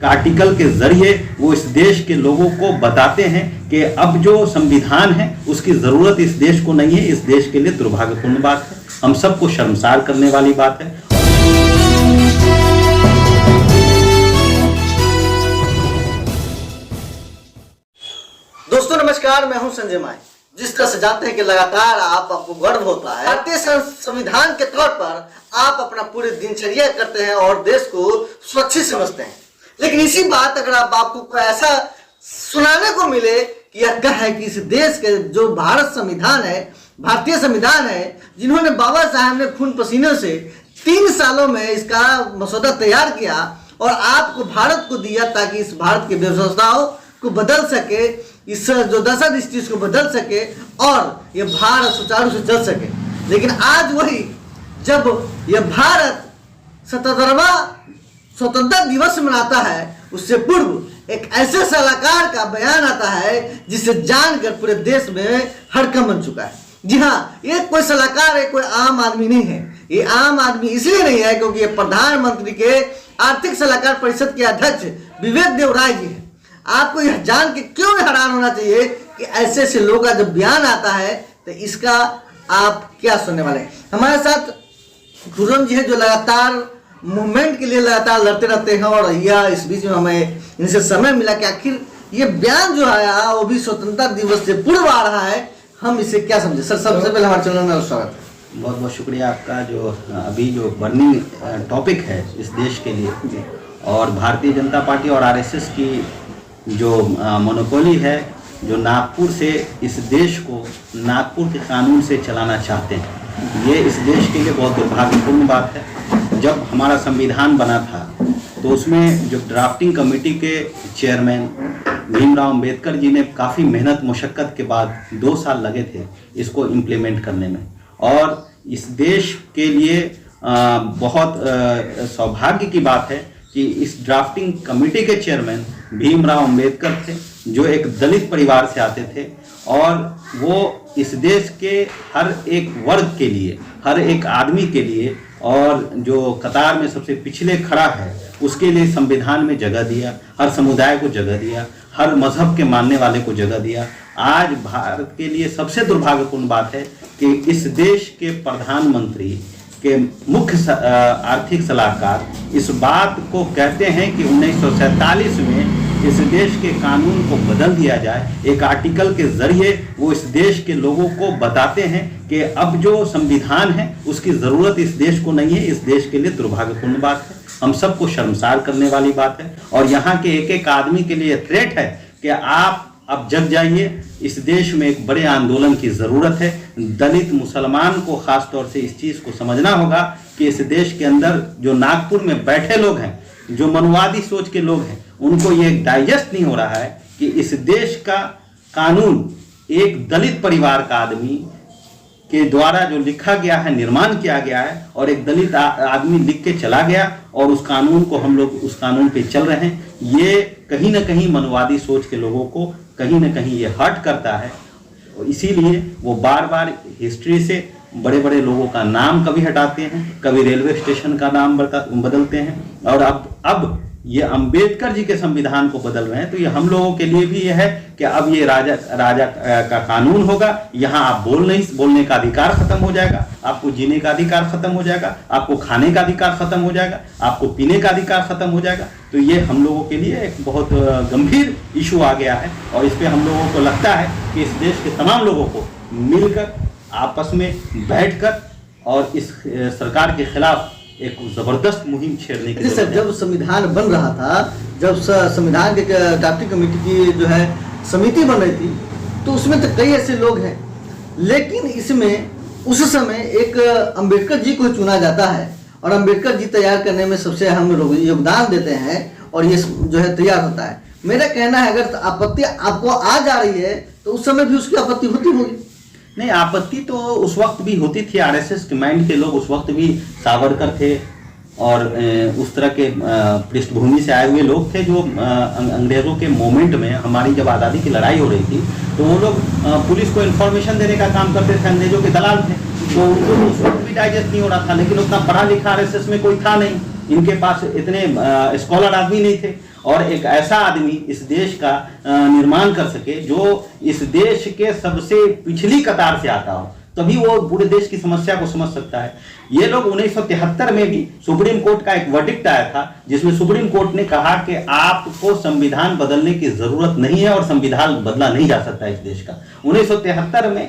Article के जरिए वो इस देश के लोगों को बताते हैं कि अब जो संविधान है उसकी ज़रूरत इस देश को नहीं है। इस देश के लिए दुर्भाग्यपूर्ण बात है, हम सबको शर्मसार करने वाली बात है। दोस्तों नमस्कार, मैं हूं संजय माई। जिस तरह से जानते हैं कि लगातार आपको गर्व होता है, भारतीय संविधान के तौर पर आप अपना पूरी दिनचर्या करते हैं और देश को सुरक्षित समझते हैं। लेकिन इसी बात अगर आपको कोई ऐसा सुनाने को मिले कि यह क्या है कि इस देश के जो भारत संविधान है, भारतीय संविधान है, जिन्होंने बाबा साहब ने खून पसीने से 3 सालों में इसका मसौदा तैयार किया और आपको भारत को दिया ताकि इस भारत की व्यवस्थाओं को बदल सके, इस जो दशा दृष्टि को बदल सके और यह भारत सुचारू से चल सके। लेकिन आज वही जब यह भारत 77वां स्वतंत्रता दिवस मनाता है, उससे पूर्व एक ऐसे सलाहकार का बयान आता है जिसे जानकर पूरे देश में हड़कंप बन चुका है। जी हाँ, ये कोई सलाहकार है, कोई आम आदमी नहीं है। ये आम आदमी इसलिए नहीं है क्योंकि ये प्रधानमंत्री के आर्थिक सलाहकार परिषद के अध्यक्ष विवेक देवराय जी है। आपको यह जान के क्यों हैरान होना चाहिए कि ऐसे ऐसे लोगों का जब बयान आता है तो इसका आप क्या सुनने वाले हैं। हमारे साथ खुर्रम जी है जो लगातार मूवमेंट के लिए लगातार लड़ते रहते हैं और यह इस बीच में हमें इनसे समय मिला कि आखिर ये बयान जो आया वो भी स्वतंत्रता दिवस से पूर्व आ रहा है, हम इसे क्या समझे। सर सबसे पहले हमारे चैनल में स्वागत है। बहुत बहुत शुक्रिया आपका। जो अभी जो बर्निंग टॉपिक है इस देश के लिए और भारतीय जनता पार्टी और आरएसएस की जो मोनोपोली है, जो नागपुर से इस देश को नागपुर के कानून से चलाना चाहते हैं, ये इस देश के लिए बहुत दुर्भाग्यपूर्ण बात है। जब हमारा संविधान बना था तो उसमें जो ड्राफ्टिंग कमेटी के चेयरमैन भीमराव अंबेडकर जी ने काफ़ी मेहनत मुशक्क़त के बाद 2 साल लगे थे इसको इम्प्लीमेंट करने में। और इस देश के लिए बहुत सौभाग्य की बात है कि इस ड्राफ्टिंग कमेटी के चेयरमैन भीमराव अंबेडकर थे, जो एक दलित परिवार से आते थे और वो इस देश के हर एक वर्ग के लिए, हर एक आदमी के लिए और जो कतार में सबसे पिछले खड़ा है उसके लिए संविधान में जगह दिया, हर समुदाय को जगह दिया, हर मजहब के मानने वाले को जगह दिया। आज भारत के लिए सबसे दुर्भाग्यपूर्ण बात है कि इस देश के प्रधानमंत्री के मुख्य आर्थिक सलाहकार इस बात को कहते हैं कि 1947 में इस देश के कानून को बदल दिया जाए। एक आर्टिकल के जरिए वो इस देश के लोगों को बताते हैं कि अब जो संविधान है उसकी ज़रूरत इस देश को नहीं है। इस देश के लिए दुर्भाग्यपूर्ण बात है, हम सबको शर्मसार करने वाली बात है। और यहाँ के एक एक आदमी के लिए थ्रेट है कि आप अब जग जाइए, इस देश में एक बड़े आंदोलन की ज़रूरत है। दलित मुसलमान को ख़ास तौर से इस चीज़ को समझना होगा कि इस देश के अंदर जो नागपुर में बैठे लोग हैं, जो मनवादी सोच के लोग हैं, उनको ये डाइजेस्ट नहीं हो रहा है कि इस देश का कानून एक दलित परिवार का आदमी के द्वारा जो लिखा गया है, निर्माण किया गया है और एक दलित आदमी लिख के चला गया और उस कानून को हम लोग उस कानून पे चल रहे हैं। ये कहीं ना कहीं मनवादी सोच के लोगों को कहीं ना कहीं ये हर्ट करता है और इसीलिए वो बार बार हिस्ट्री से बड़े बड़े लोगों का नाम कभी हटाते हैं, कभी रेलवे स्टेशन का नाम बदलते हैं और अब ये अंबेडकर जी के संविधान को बदल रहे हैं। तो ये हम लोगों के लिए भी ये है कि अब ये राजा का कानून होगा, यहाँ आप बोलने का अधिकार खत्म हो जाएगा, आपको जीने का अधिकार खत्म हो जाएगा, आपको खाने का अधिकार खत्म हो जाएगा, आपको पीने का अधिकार खत्म हो जाएगा। तो ये हम लोगों के लिए एक बहुत गंभीर इशू आ गया है और इस पर हम लोगों को लगता है कि इस देश के तमाम लोगों को मिलकर आपस में बैठकर और इस सरकार के खिलाफ एक जबरदस्त मुहिम छेड़ने की सर, जब संविधान बन रहा था, जब संविधान के ड्राफ्टिंग कमेटी की जो है समिति बन रही थी, तो उसमें तो कई ऐसे लोग हैं, लेकिन इसमें उस समय एक अंबेडकर जी को चुना जाता है और अंबेडकर जी तैयार करने में सबसे अहम योगदान देते हैं और ये जो है तैयार होता है। मेरा कहना है अगर आपत्ति आपको आ जा रही है तो उस समय भी उसकी आपत्ति होती होगी। नहीं, आपत्ति तो उस वक्त भी होती थी। आरएसएस के माइंड के लोग उस वक्त भी सावरकर थे और उस तरह के पृष्ठभूमि से आए हुए लोग थे जो अंग्रेज़ों के मोमेंट में हमारी जब आज़ादी की लड़ाई हो रही थी तो वो लोग पुलिस को इन्फॉर्मेशन देने का काम करते थे, अंग्रेज़ों के दलाल थे। तो उनको उस वक्त भी डाइजेस्ट नहीं हो रहा था, लेकिन उतना पढ़ा लिखा आरएसएस में कोई था नहीं, इनके पास इतने स्कॉलर आदमी नहीं थे और एक ऐसा आदमी इस देश का निर्माण कर सके जो इस देश के सबसे पिछली कतार से आता हो, तभी वो पूरे देश की समस्या को समझ सकता है। ये लोग 1973 में भी सुप्रीम कोर्ट का एक वर्डिक्ट आया था जिसमें सुप्रीम कोर्ट ने कहा कि आपको संविधान बदलने की जरूरत नहीं है और संविधान बदला नहीं जा सकता इस देश का। 1973 में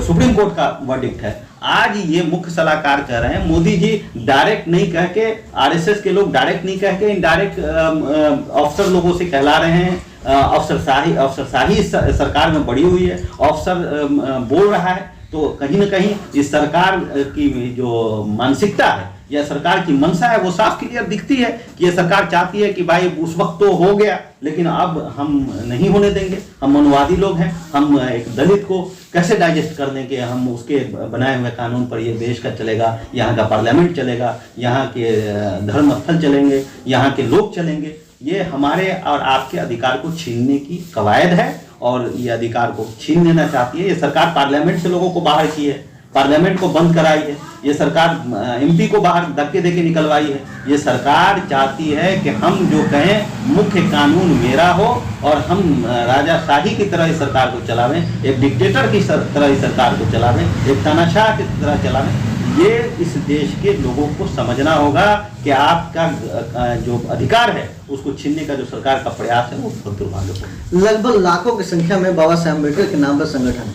सुप्रीम कोर्ट का वर्डिक्ट है। आज ये मुख्य सलाहकार कह रहे हैं, मोदी जी डायरेक्ट नहीं कह के, आरएसएस के लोग डायरेक्ट नहीं कह के इनडायरेक्ट अफसर लोगों से कहला रहे हैं। अफसरशाही सरकार में बढ़ी हुई है, अफसर बोल रहा है, तो कहीं ना कहीं इस सरकार की जो मानसिकता है या सरकार की मंशा है वो साफ क्लियर दिखती है कि ये सरकार चाहती है कि भाई उस वक्त तो हो गया लेकिन अब हम नहीं होने देंगे। हम मनुवादी लोग हैं, हम एक दलित को कैसे डाइजेस्ट कर देंगे, हम उसके बनाए हुए कानून पर ये देश का चलेगा, यहाँ का पार्लियामेंट चलेगा, यहाँ के धर्म स्थल चलेंगे, यहाँ के लोग चलेंगे। ये हमारे और आपके अधिकार को छीनने की कवायद है और ये अधिकार को छीन लेना चाहती है। ये सरकार पार्लियामेंट से लोगों को बाहर की है, पार्लियामेंट को बंद कराई है, ये सरकार एमपी को बाहर धक्के देके निकलवाई है। ये सरकार चाहती है कि हम जो कहें मुख्य कानून मेरा हो और हम राजाशाही की तरह इस सरकार को चलावें, एक डिक्टेटर की तरह इस सरकार को चलावें, एक तानाशाह की तरह चलावें। ये इस देश के लोगों को समझना होगा कि आपका जो अधिकार है उसको छीनने का जो सरकार का प्रयास है वो बहुत दुर्भाग्यपूर्ण। लगभग लाखों की संख्या में बाबा साहेब अम्बेडकर के नाम पर संगठन है।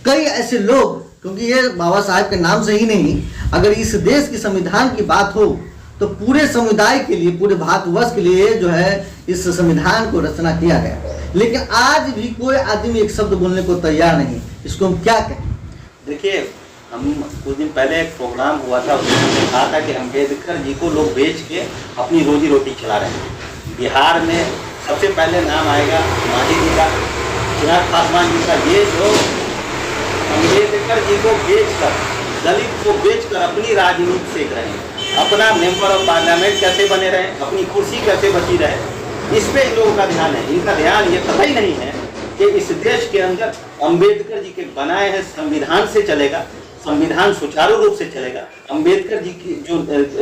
कई ऐसे लोग, क्योंकि ये बाबा साहेब के नाम से ही नहीं, अगर इस देश की संविधान की बात हो तो पूरे समुदाय के लिए, पूरे भारतवर्ष के लिए जो है इस संविधान को रचना किया गया, लेकिन आज भी कोई आदमी एक शब्द बोलने को तैयार नहीं। इसको हम क्या कहें? देखिए, हम कुछ दिन पहले एक प्रोग्राम हुआ था, उसमें कहा था कि अम्बेडकर जी को लोग बेच के अपनी रोजी रोटी चला रहे हैं। बिहार में सबसे पहले नाम आएगा मांझी जी का, चिराग पासवान जी का। ये लोग अम्बेडकर जी को बेचकर, दलित को बेचकर अपनी राजनीति सेक रहे हैं। अपना मेंबर ऑफ पार्लियामेंट कैसे बने रहे, अपनी कुर्सी कैसे बची रहे, इस पे इन लोगों का ध्यान है। इनका ध्यान ये कतई नहीं है कि इस देश के अंदर अम्बेडकर जी के बनाए हैं संविधान से चलेगा, संविधान सुचारू रूप से चलेगा। अम्बेडकर जी की जो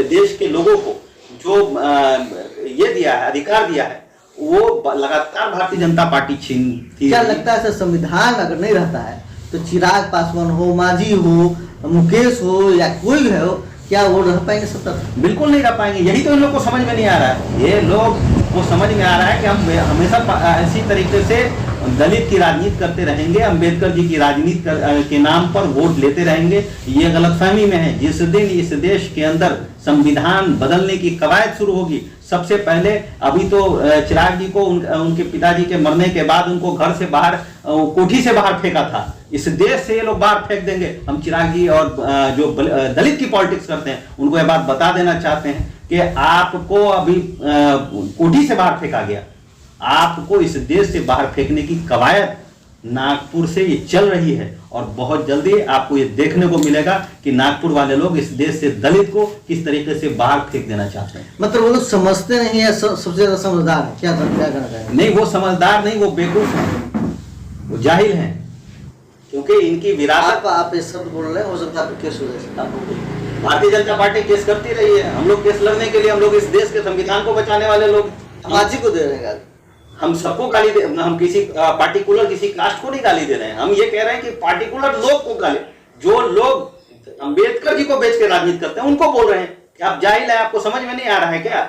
देश के लोगों को जो ये दिया है, अधिकार दिया है, वो लगातार भारतीय जनता पार्टी छीनती। क्या लगता है सर, संविधान अगर नहीं रहता है तो चिराग पासवान हो, मांझी हो, मुकेश हो या कोई है हो, क्या वो रह पाएंगे सत्ता? बिल्कुल नहीं रह पाएंगे। यही तो इन लोग को समझ में नहीं आ रहा है। ये लोग को समझ में आ रहा है कि हम हमेशा ऐसी तरीके से दलित की राजनीति करते रहेंगे, अम्बेडकर जी की राजनीति के नाम पर वोट लेते रहेंगे। ये गलतफहमी में है। जिस दिन इस देश के अंदर संविधान बदलने की कवायद शुरू होगी, सबसे पहले अभी तो चिराग जी को उनके पिताजी के मरने के बाद उनको घर से बाहर, कोठी से बाहर फेंका था। इस देश से ये लोग बाहर फेंक देंगे। हम चिराग जी और जो दलित की पॉलिटिक्स करते हैं उनको ये बात बता देना चाहते हैं कि आपको अभी कोठी से बाहर फेंका गया, आपको इस देश से बाहर फेंकने की कवायद नागपुर से ये चल रही है और बहुत जल्दी आपको ये देखने को मिलेगा कि नागपुर वाले लोग इस देश से दलित को किस तरीके से बाहर फेंक देना चाहते हैं। मतलब वो लोग समझते नहीं है, सबसे ज्यादा समझदार है। क्या करना चाहिए? नहीं, वो समझदार नहीं, वो बेवकूफ है, वो जाहिल हैं, क्योंकि इनकी विरासत। आप ये शब्द बोल रहे हैं, हो सकता है केस हो जाए। भारतीय जनता पार्टी केस करती रही है। हम लोग केस लड़ने के लिए, हम लोग इस देश के संविधान को बचाने वाले लोग, समाजी को दे रहे हैं। हम सबको गाली दे, हम किसी पार्टिकुलर किसी कास्ट को नहीं गाली दे रहे हैं। हम ये कह रहे हैं कि पार्टिकुलर लोग को गाली, जो लोग अम्बेडकर जी को बेच के राजनीति करते हैं उनको बोल रहे हैं कि आप जाहिल है, आपको समझ में नहीं आ रहा है क्या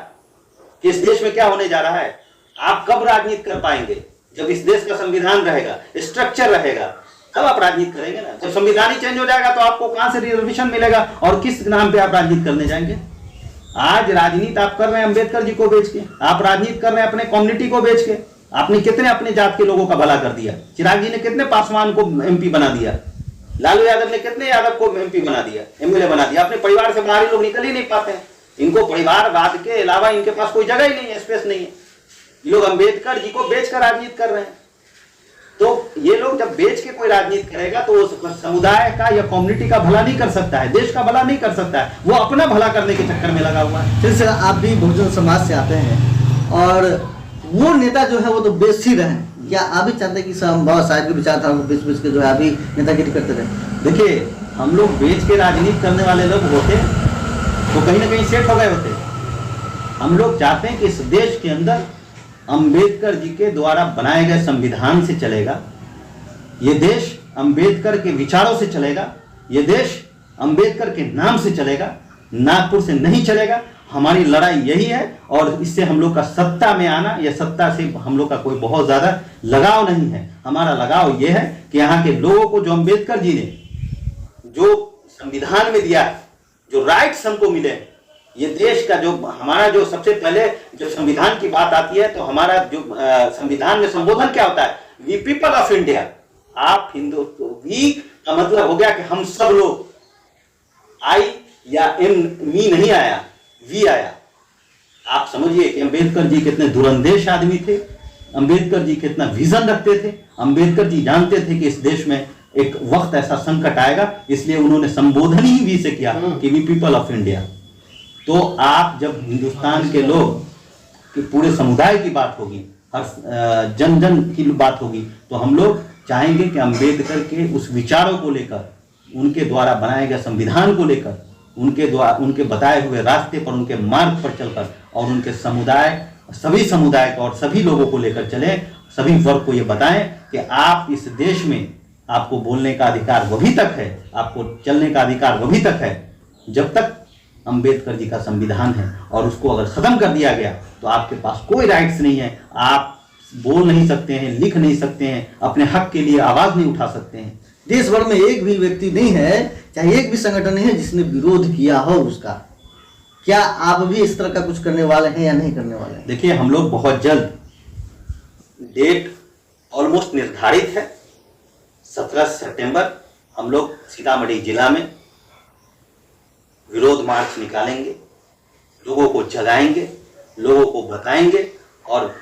कि इस देश में क्या होने जा रहा है। आप कब राजनीति कर पाएंगे? जब इस देश का संविधान रहेगा, स्ट्रक्चर रहेगा, तब आप राजनीति करेंगे ना। जब संविधान ही चेंज हो जाएगा तो आपको कहां से रिजर्वेशन मिलेगा और किस नाम पे आप राजनीति करने जाएंगे? आज राजनीति आप कर रहे हैं अम्बेडकर जी को बेच के, आप राजनीति कर रहे हैं अपने कम्युनिटी को बेच के। आपने कितने अपने जात के लोगों का भला कर दिया? चिराग जी ने कितने पासवान को एमपी बना दिया? लालू यादव ने कितने यादव को एमपी बना दिया, एमएलए बना दिया? अपने परिवार से बाहर लोग निकल ही नहीं पाते हैं। इनको परिवारवाद के अलावा इनके पास कोई जगह ही नहीं है, स्पेस नहीं है। ये लोग अम्बेडकर जी को बेच कर राजनीति कर रहे हैं। तो ये लोग जब बेच के कोई राजनीति करेगा तो वो समुदाय का या कम्युनिटी का भला नहीं कर सकता है, देश का भला नहीं कर सकता है, वो अपना भला करने के चक्कर में लगा हुआ है। फिर से आप भी बहुजन समाज से आते हैं और वो नेता जो है वो तो बेच ही रहे हैं। क्या आप भी चाहते हैं कि बाबा साहब की विचारधारा को बेच के जो है अभी नेतागिरी करते रहे? देखिए, हम लोग बेच के राजनीति करने वाले लोग होते तो कहीं ना कहीं सेट हो गए होते। हम लोग चाहते हैं कि इस देश के अंदर अंबेडकर जी के द्वारा बनाए गए संविधान से चलेगा, ये देश अंबेडकर के विचारों से चलेगा, ये देश अंबेडकर के नाम से चलेगा, नागपुर से नहीं चलेगा। हमारी लड़ाई यही है और इससे हम लोग का सत्ता में आना या सत्ता से हम लोग का कोई बहुत ज्यादा लगाव नहीं है। हमारा लगाव यह है कि यहाँ के लोगों को जो अंबेडकर जी ने जो संविधान में दिया है, जो राइट्स हमको मिले, ये देश का जो हमारा जो सबसे पहले जो संविधान की बात आती है तो हमारा जो संविधान में संबोधन क्या होता है, वी पीपल ऑफ इंडिया। आप हिंदू, वी का मतलब हो गया कि हम सब लोग, आई या एम मी नहीं आया, वी आया। आप समझिए कि अंबेडकर जी कितने दूरंदेश आदमी थे, अंबेडकर जी कितना विजन रखते थे। अंबेडकर जी जानते थे कि इस देश में एक वक्त ऐसा संकट आएगा, इसलिए उन्होंने संबोधन ही वी से किया कि वी पीपल ऑफ इंडिया। तो आप जब हिंदुस्तान के लोग कि पूरे समुदाय की बात होगी, हर जन जन की बात होगी, तो हम लोग चाहेंगे कि अंबेडकर के उस विचारों को लेकर, उनके द्वारा बनाए गए संविधान को लेकर, उनके द्वारा उनके बताए हुए रास्ते पर, उनके मार्ग पर चलकर और उनके समुदाय, सभी समुदाय को और सभी लोगों को लेकर चलें, सभी वर्ग को ये बताएं कि आप इस देश में, आपको बोलने का अधिकार वही तक है, आपको चलने का अधिकार वही तक है जब तक अंबेडकर जी का संविधान है। और उसको अगर खत्म कर दिया गया तो आपके पास कोई राइट्स नहीं है, आप बोल नहीं सकते हैं, लिख नहीं सकते हैं, अपने हक के लिए आवाज नहीं उठा सकते हैं। देश भर में एक भी व्यक्ति नहीं है, चाहे एक भी संगठन नहीं है जिसने विरोध किया हो उसका। क्या आप भी इस तरह का कुछ करने वाले हैं या नहीं करने वाले हैं? देखिए, हम लोग बहुत जल्द, डेट ऑलमोस्ट निर्धारित है, 17 सितंबर हम लोग सीतामढ़ी जिला में विरोध मार्च निकालेंगे, लोगों को जगाएंगे, लोगों को बताएंगे और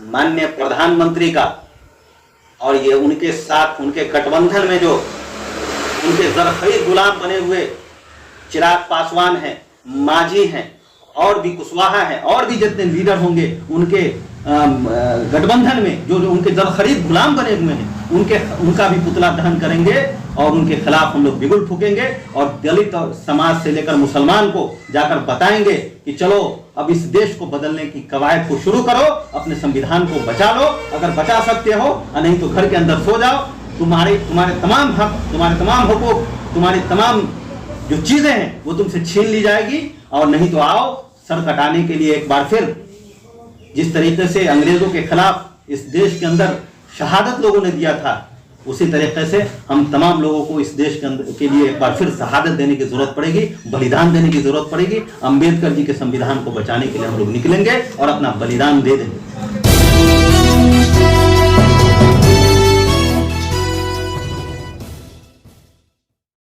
माननीय प्रधानमंत्री का और ये उनके साथ उनके गठबंधन में जो उनके जरखरीद गुलाम बने हुए चिराग पासवान हैं, मांझी हैं और भी कुशवाहा हैं और भी जितने लीडर होंगे उनके गठबंधन में जो उनके जरखरीद गुलाम बने हुए हैं, उनका भी पुतला दहन करेंगे और उनके खिलाफ हम लोग बिगुल फूकेंगे और दलित और समाज से लेकर मुसलमान को जाकर बताएंगे कि चलो अब इस देश को बदलने की कवायद को शुरू करो, अपने संविधान को बचा लो, अगर बचा सकते हो, और नहीं तो घर के अंदर सो जाओ। तुम्हारे तमाम हक, तुम्हारे तमाम हुकूक, तुम्हारी तमाम जो चीजें हैं वो तुमसे छीन ली जाएगी। और नहीं तो आओ सर कटाने के लिए एक बार फिर, जिस तरीके से अंग्रेजों के खिलाफ इस देश के अंदर शहादत लोगों ने दिया था, उसी तरीके से हम तमाम लोगों को इस देश के अंदर के लिए एक बार फिर शहादत देने की जरूरत पड़ेगी, बलिदान देने की जरूरत पड़ेगी। अंबेडकर जी के संविधान को बचाने के लिए हम लोग निकलेंगे और अपना बलिदान दे देंगे।